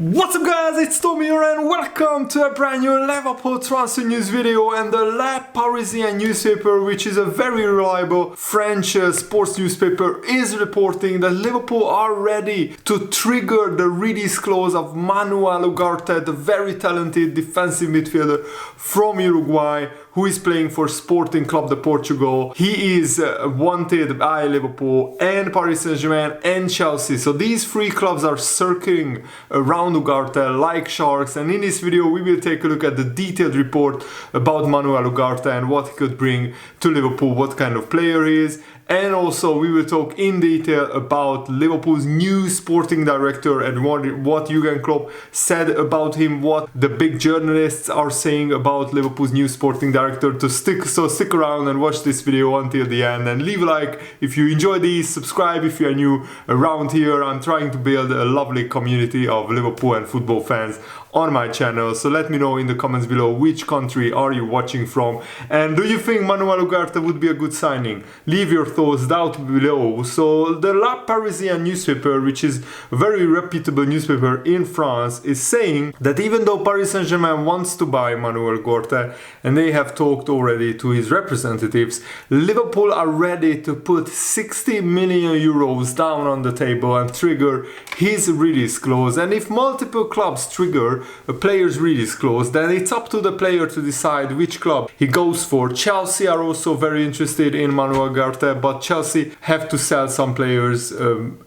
What's up guys, it's Tommy here and welcome to a brand new Liverpool transfer news video. And the La Parisien newspaper, which is a very reliable French sports newspaper, is reporting that Liverpool are ready to trigger the release clause of Manuel Ugarte, the very talented defensive midfielder from Uruguay, who is playing for Sporting Club de Portugal. He is wanted by Liverpool and Paris Saint-Germain and Chelsea. So these three clubs are circling around Ugarte like sharks, and in this video we will take a look at the detailed report about Manuel Ugarte and what he could bring to Liverpool, what kind of player he is. And also we will talk in detail about Liverpool's new sporting director and what Jurgen Klopp said about him, what the big journalists are saying about Liverpool's new sporting director. So stick around and watch this video until the end and leave a like if you enjoy these, subscribe if you are new around here. I'm trying to build a lovely community of Liverpool and football fans on my channel, so let me know in the comments below which country are you watching from, and do you think Manuel Ugarte would be a good signing? Leave your thoughts down below. So the La Parisien newspaper, which is a very reputable newspaper in France, is saying that even though Paris Saint-Germain wants to buy Manuel Ugarte and they have talked already to his representatives, Liverpool are ready to put 60 million euros down on the table and trigger his release clause. And if multiple clubs trigger a player's release clause, then it's up to the player to decide which club he goes for. Chelsea are also very interested in Manuel Ugarte, but Chelsea have to sell some players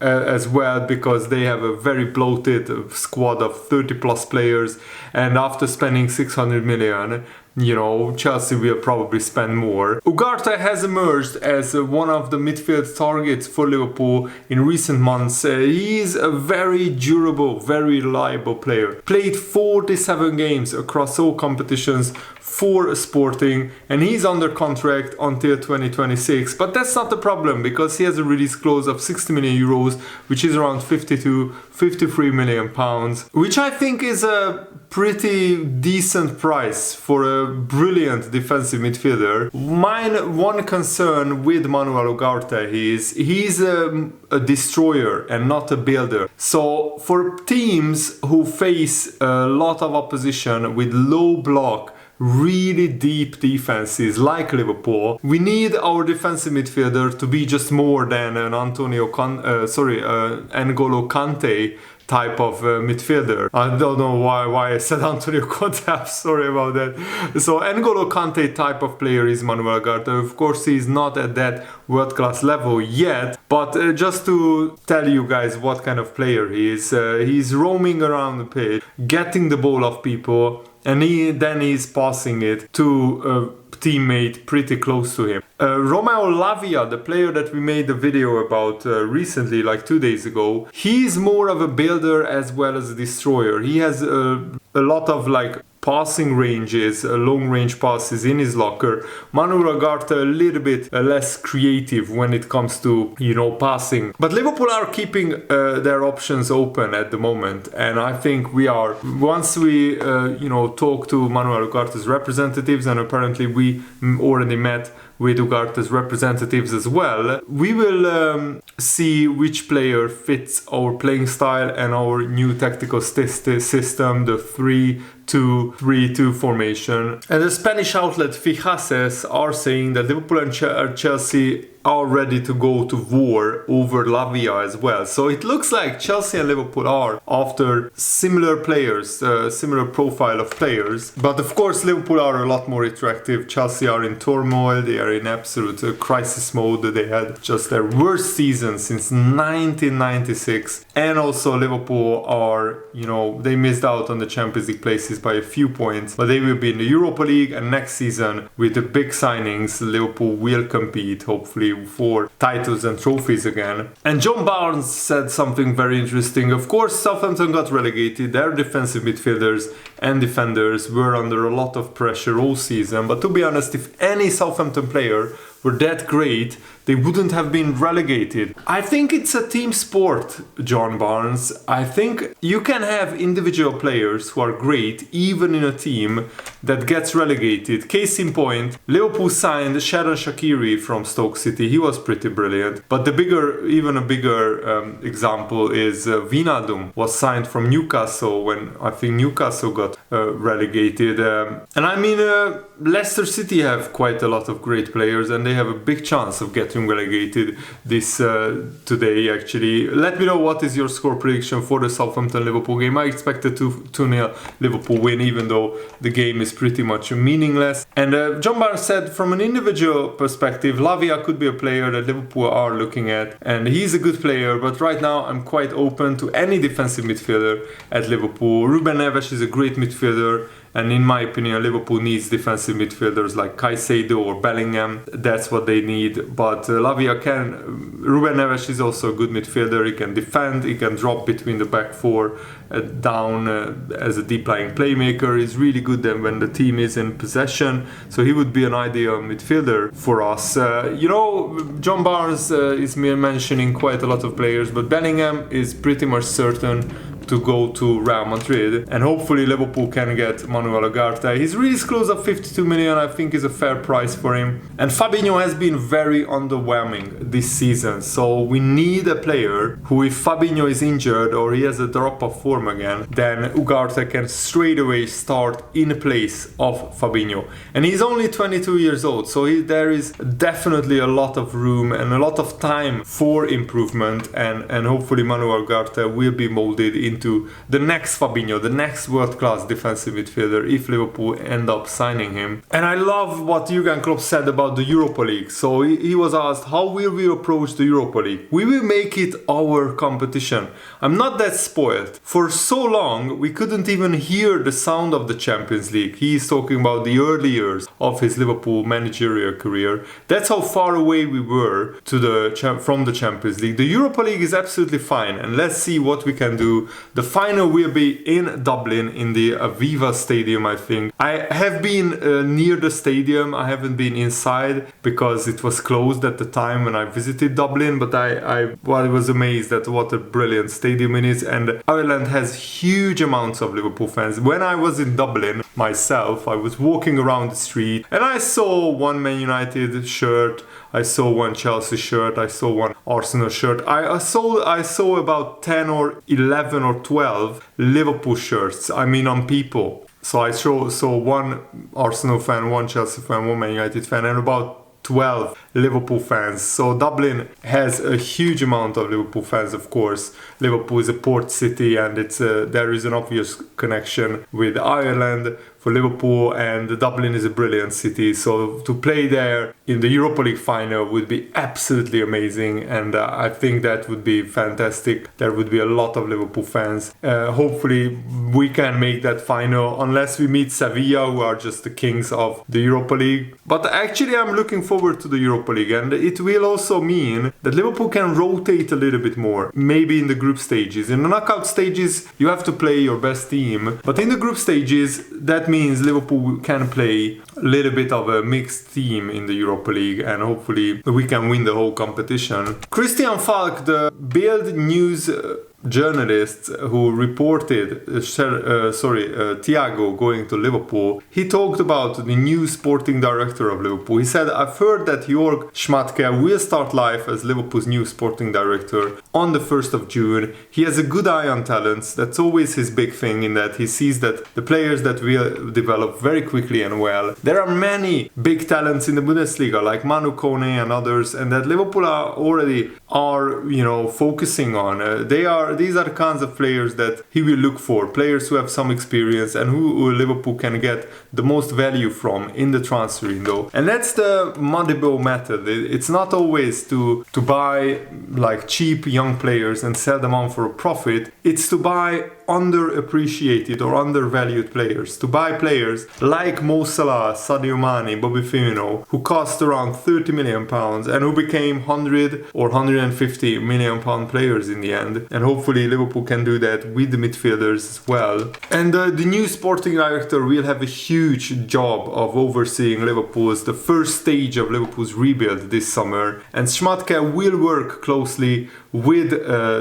as well, because they have a very bloated squad of 30 plus players, and after spending 600 million, you know, Chelsea will probably spend more. Ugarte has emerged as one of the midfield targets for Liverpool in recent months. He is a very durable, very reliable player. Played 47 games across all competitions for Sporting, and he's under contract until 2026. But that's not the problem, because he has a release clause of 60 million euros, which is around 53 million pounds, which I think is a pretty decent price for a brilliant defensive midfielder. One concern with Manuel Ugarte is he's a destroyer and not a builder. So for teams who face a lot of opposition with low block, really deep defenses like Liverpool, we need our defensive midfielder to be just more than an N'Golo Kante type of midfielder. I don't know why I said Antonio Conte, I'm sorry about that. So N'Golo Kante type of player is Manuel Ugarte. Of course he's not at that world class level yet, but just to tell you guys what kind of player he is, he's roaming around the pitch, getting the ball off people, and then he's passing it to a teammate pretty close to him. Romeo Lavia, the player that we made a video about recently, like 2 days ago, he's more of a builder as well as a destroyer. He has a lot of like passing ranges, long range passes in his locker. Manuel Ugarte a little bit less creative when it comes to, you know, passing. But Liverpool are keeping their options open at the moment, and I think we are. Once we, you know, talk to Manuel Ugarte's representatives, and apparently we already met with Ugarte's representatives as well, we will see which player fits our playing style and our new tactical system, the 3-2-3-2 formation. And the Spanish outlet Fijases are saying that Liverpool and Chelsea are ready to go to war over Lavia as well. So it looks like Chelsea and Liverpool are after similar players, similar profile of players. But of course Liverpool are a lot more attractive. Chelsea are in turmoil, they are in absolute crisis mode. They had just their worst season since 1996. And also Liverpool are, you know, they missed out on the Champions League places by a few points, but they will be in the Europa League, and next season with the big signings Liverpool will compete hopefully for titles and trophies again. And John Barnes said something very interesting. Of course Southampton got relegated, their defensive midfielders and defenders were under a lot of pressure all season, but to be honest, if any Southampton player were that great, they wouldn't have been relegated. I think it's a team sport, John Barnes. I think you can have individual players who are great even in a team that gets relegated. Case in point, Liverpool signed Xherdan Shaqiri from Stoke City. He was pretty brilliant. But even a bigger example is Wijnaldum was signed from Newcastle when I think Newcastle got relegated. And I mean, Leicester City have quite a lot of great players and they have a big chance of getting relegated this today actually. Let me know what is your score prediction for the Southampton-Liverpool game. I expect a 2-0 Liverpool win, even though the game is pretty much meaningless. And John Barnes said from an individual perspective, Lavia could be a player that Liverpool are looking at, and he's a good player, but right now I'm quite open to any defensive midfielder at Liverpool. Ruben Neves is a great midfielder, and in my opinion, Liverpool needs defensive midfielders like Caicedo or Bellingham. That's what they need. But Ruben Neves is also a good midfielder. He can defend, he can drop between the back four, down as a deep lying playmaker. He's really good then when the team is in possession. So he would be an ideal midfielder for us. John Barnes is mentioning quite a lot of players, but Bellingham is pretty much certain to go to Real Madrid, and hopefully Liverpool can get Manuel Ugarte. His release clause of 52 million I think is a fair price for him. And Fabinho has been very underwhelming this season, so we need a player who, if Fabinho is injured or he has a drop of form again, then Ugarte can straight away start in place of Fabinho. And he's only 22 years old, so there is definitely a lot of room and a lot of time for improvement, and hopefully Manuel Ugarte will be molded into the next Fabinho, the next world-class defensive midfielder if Liverpool end up signing him. And I love what Jurgen Klopp said about the Europa League. So he was asked, how will we approach the Europa League? We will make it our competition. I'm not that spoiled. For so long, we couldn't even hear the sound of the Champions League. He's talking about the early years of his Liverpool managerial career. That's how far away we were from the Champions League. The Europa League is absolutely fine, and let's see what we can do. The final will be in Dublin in the Aviva Stadium, I think. I have been near the stadium. I haven't been inside because it was closed at the time when I visited Dublin, but I was amazed at what a brilliant stadium it is. And Ireland has huge amounts of Liverpool fans. When I was in Dublin myself, I was walking around the street and I saw one Man United shirt, I saw one Chelsea shirt, I saw one Arsenal shirt. I saw about 10 or 11 or 12 Liverpool shirts, on people. So I saw one Arsenal fan, one Chelsea fan, one Man United fan, and about 12 Liverpool fans. So Dublin has a huge amount of Liverpool fans, of course. Liverpool is a port city, and there is an obvious connection with Ireland for Liverpool, and Dublin is a brilliant city. So to play there in the Europa League final would be absolutely amazing, and I think that would be fantastic. There would be a lot of Liverpool fans. Hopefully we can make that final, unless we meet Sevilla, who are just the kings of the Europa League. But actually I'm looking forward to the Europa League, and it will also mean that Liverpool can rotate a little bit more, maybe in the group stages. In the knockout stages you have to play your best team, but in the group stages that means Liverpool can play a little bit of a mixed team in the Europa League, and hopefully we can win the whole competition. Christian Falk, the Bild News journalist who reported Thiago going to Liverpool, he talked about the new sporting director of Liverpool. He said, I've heard that Jörg Schmadtke will start life as Liverpool's new sporting director on the 1st of June. He has a good eye on talents. That's always his big thing, in that he sees that the players that will develop very quickly and well. There are many big talents in the Bundesliga like Manu Kone and others, and that Liverpool are focusing on. These are the kinds of players that he will look for, players who have some experience and who Liverpool can get the most value from in the transfer window. And that's the Moneyball method. It's not always to buy like cheap young players and sell them on for a profit. It's to buy underappreciated or undervalued players, to buy players like Mo Salah, Sadio Mane, Bobby Firmino, who cost around £30 million and who became 100 or 150 million pound players in the end. And hopefully Liverpool can do that with the midfielders as well. And the new sporting director will have a huge job of overseeing the first stage of Liverpool's rebuild this summer. And Schmadtke will work closely with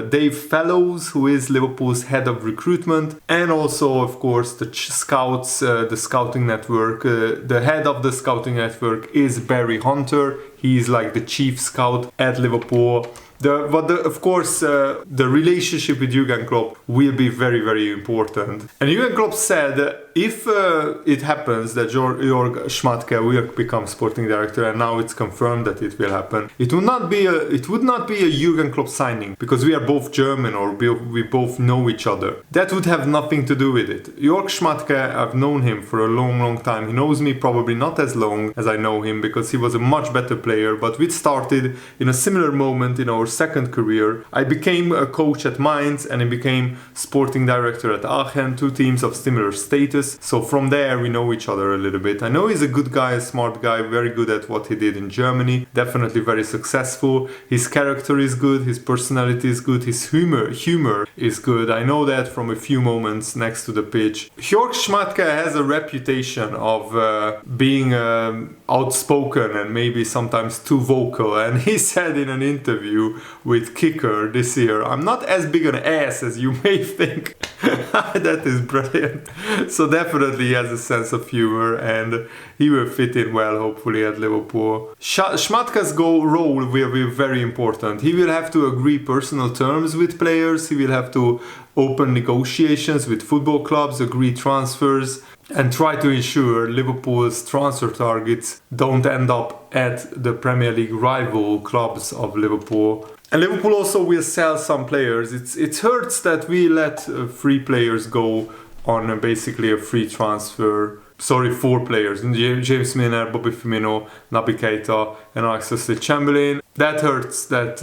Dave Fellows, who is Liverpool's head of recruitment, and also, of course, the scouts, the scouting network. The head of the scouting network is Barry Hunter. He's like the chief scout at Liverpool. Of course, the relationship with Jurgen Klopp will be very, very important. And Jurgen Klopp said if it happens that Jörg Schmadtke will become sporting director, and now it's confirmed that it will happen, it would not be a Jurgen Klopp signing because we are both German or we both know each other. That would have nothing to do with it. Jörg Schmadtke, I've known him for a long, long time. He knows me probably not as long as I know him because he was a much better player, but we started in a similar moment in our second career. I became a coach at Mainz and I became sporting director at Aachen, two teams of similar status. So from there we know each other a little bit. I know he's a good guy, a smart guy, very good at what he did in Germany, definitely very successful. His character is good, his personality is good, his humor is good. I know that from a few moments next to the pitch. Jörg Schmadtke has a reputation of being outspoken and maybe sometimes too vocal, and he said in an interview with Kicker this year, "I'm not as big an ass as you may think." That is brilliant. So definitely he has a sense of humor and he will fit in well, hopefully, at Liverpool. Schmadtke's role will be very important. He will have to agree personal terms with players. He will have to open negotiations with football clubs, agree transfers, and try to ensure Liverpool's transfer targets don't end up at the Premier League rival clubs of Liverpool. And Liverpool also will sell some players. It hurts that we let free players go on basically a free transfer. Sorry, 4 players. James Milner, Bobby Firmino, Naby Keita and Alex Oxlade-Chamberlain. That hurts that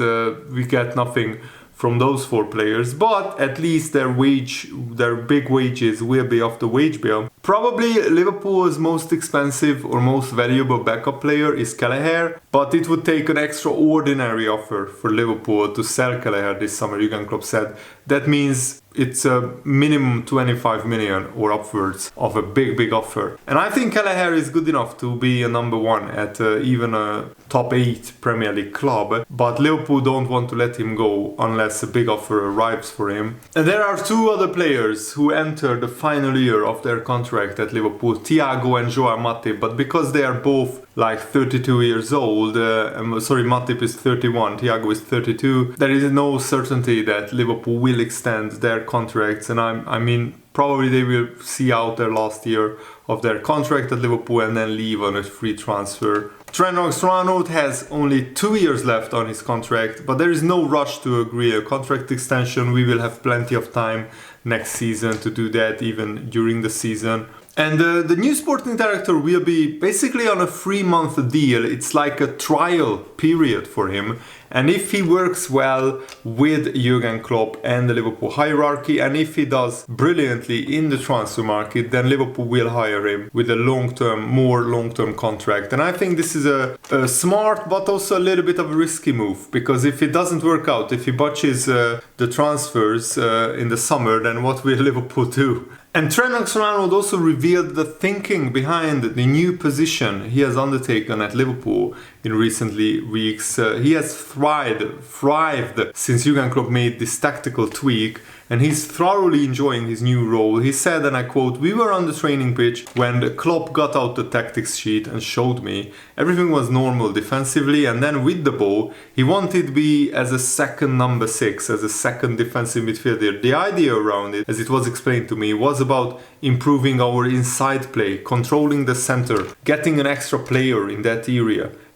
we get nothing from those 4 players, but at least their big wages will be off the wage bill. Probably Liverpool's most expensive or most valuable backup player is Kelleher, but it would take an extraordinary offer for Liverpool to sell Kelleher this summer, Jurgen Klopp said. That means it's a minimum 25 million or upwards of a big offer. And I think Kelleher is good enough to be a number 1 at even a top 8 Premier League club, but Liverpool don't want to let him go unless a big offer arrives for him. And there are 2 other players who enter the final year of their contract at Liverpool, Thiago and Joao Matip, but because they are both like 32 years old, Matip is 31, Thiago is 32, there is no certainty that Liverpool will extend their contracts, and I mean probably they will see out their last year of their contract at Liverpool and then leave on a free transfer. Trent Alexander-Arnold has only 2 years left on his contract, but there is no rush to agree a contract extension. We will have plenty of time next season to do that, even during the season. And the new sporting director will be basically on a 3-month deal. It's like a trial period for him. And if he works well with Jurgen Klopp and the Liverpool hierarchy, and if he does brilliantly in the transfer market, then Liverpool will hire him with a more long-term contract. And I think this is a smart but also a little bit of a risky move, because if it doesn't work out, if he botches the transfers in the summer, then what will Liverpool do? And Trent Alexander-Arnold also revealed the thinking behind the new position he has undertaken at Liverpool in recent weeks. He has thrived since Jurgen Klopp made this tactical tweak, and he's thoroughly enjoying his new role. He said, and I quote, "We were on the training pitch when the Klopp got out the tactics sheet and showed me. Everything was normal defensively, and then with the ball, he wanted me as a second number 6, as a second defensive midfielder. The idea around it, as it was explained to me, was about improving our inside play, controlling the center, getting an extra player in that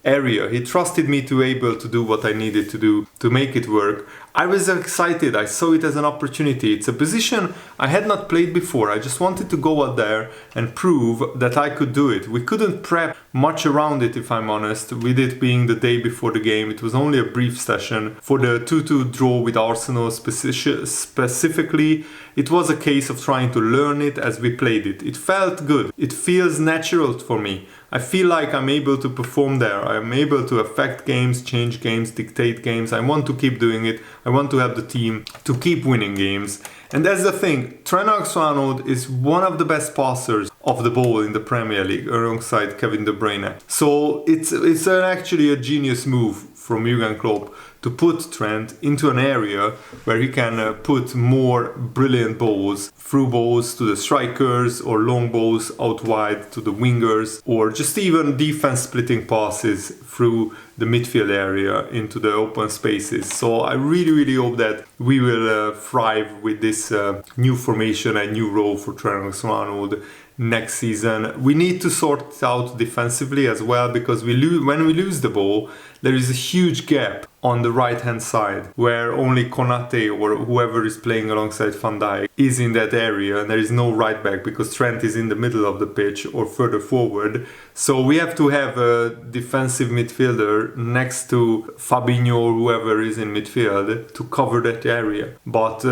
area. He trusted me to be able to do what I needed to do to make it work. I was excited. I saw it as an opportunity. It's a position I had not played before. I just wanted to go out there and prove that I could do it. We couldn't prep much around it, if I'm honest, with it being the day before the game. It was only a brief session. For the 2-2 draw with Arsenal specifically, it was a case of trying to learn it as we played it. It felt good. It feels natural for me. I feel like I'm able to perform there. I'm able to affect games, change games, dictate games. I want to keep doing it. I want to have the team to keep winning games. And that's the thing. Trent Alexander-Arnold is one of the best passers of the ball in the Premier League alongside Kevin De Bruyne. So it's actually a genius move from Jurgen Klopp to put Trent into an area where he can put more brilliant balls, through balls to the strikers or long balls out wide to the wingers, or just even defense splitting passes through the midfield area into the open spaces. So I really hope that we will thrive with this new formation and new role for Trent Alexander-Arnold next season. We need to sort it out defensively as well, because when we lose the ball, there is a huge gap on the right hand side where only Konate or whoever is playing alongside Van Dijk is in that area, and there is no right back because Trent is in the middle of the pitch or further forward. So we have to have a defensive midfielder next to Fabinho or whoever is in midfield to cover that area. But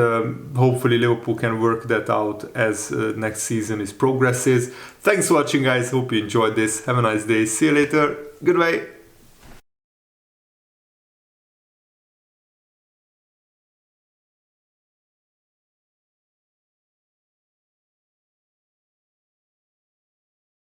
hopefully Liverpool can work that out as next season is progresses. Thanks for watching, guys. Hope you enjoyed this. Have a nice day. See you later. Goodbye.